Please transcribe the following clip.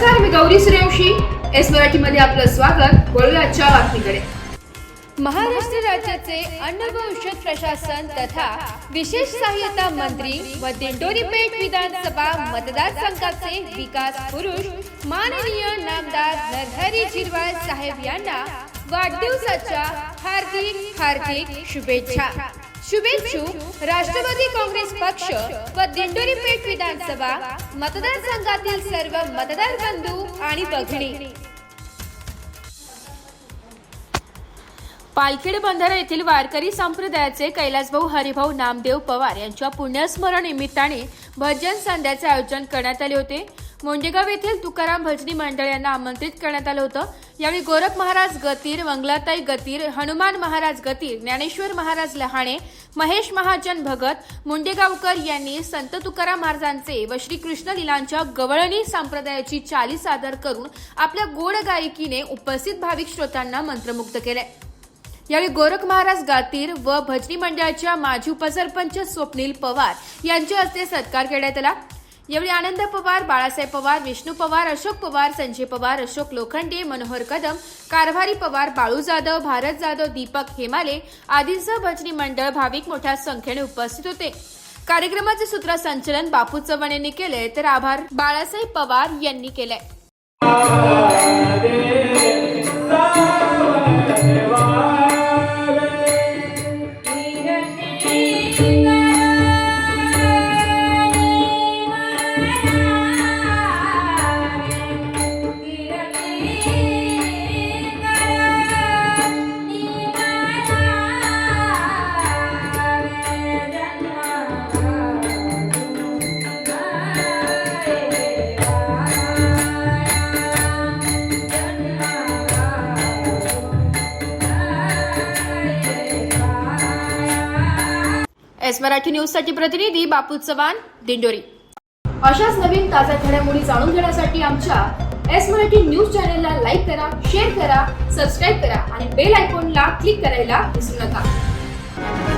नमस्कार, मी गौरी सूर्यवंशी. एस मराठीमध्ये आपलं स्वागत. वळूया आजच्या बातमीकडे. महाराष्ट्र राज्याचे अन्न व औषध प्रशासन तथा विशेष सहाय्यता मंत्री व दिंडोरी पेठ विधानसभा मतदारसंघाचे विकास पुरुष माननीय नामदार नरहरी झिरवाळ साहेब यांना वाढदिवसाच्या हार्दिक शुभेच्छा. शुभेच्छुक राष्ट्रवादी काँग्रेस पक्ष व दिंडोरी पेठ विधानसभा मतदारसंघातील सर्व मतदार बंधू आणि भगिनी. पालखेड बंधारा येथील वारकरी संप्रदायाचे कैलासभाऊ हरिभाऊ नामदेव पवार यांच्या पुण्यस्मरण निमित्ताने भजन संध्याचे आयोजन करण्यात आले होते. मोंडेगाव येथील तुकाराम भजनी मंडळ यांना आमंत्रित करण्यात आलं होतं. यावेळी गोरख महाराज गतीर, मंगलाताई गतीर, हनुमान महाराज गतीर, ज्ञानेश्वर महाराज लहाणे, महेश महाजन भगत, मुंडेगावकर यांनी संत तुकाराम महाराजांचे व श्रीकृष्ण लीलांच्या गवळणी संप्रदायाची चाली सादर करून आपल्या गोड गायकीने उपस्थित भाविक श्रोत्यांना मंत्रमुग्ध केले. यावेळी गोरख महाराज गातीर व भजनी मंडळाच्या माजी उपसरपंच स्वप्नील पवार यांच्या हस्ते सत्कार करण्यात आला. यावेळी आनंद पवार, बाळासाहेब पवार, विष्णू पवार, अशोक पवार, संजय पवार, अशोक लोखंडे, मनोहर कदम, कारभारी पवार, बाळू जाधव, भारत जाधव, दीपक हेमाले आदींसह भजनी मंडळ भाविक मोठ्या संख्येने उपस्थित होते. कार्यक्रमाचे सूत्रसंचालन बापू चव्हाण यांनी केले तर आभार बाळासाहेब पवार यांनी केले. एस मराठी न्यूज साठी प्रतिनिधी बापू चव्हाण, दिंडोरी. अशाच नवीन ताज्या घडामोडी जाणून घेण्यासाठी आमच्या एस मराठी न्यूज चॅनलला लाईक करा, शेअर करा, सबस्क्राईब करा आणि बेल आयकॉनला क्लिक करायला विसरू नका.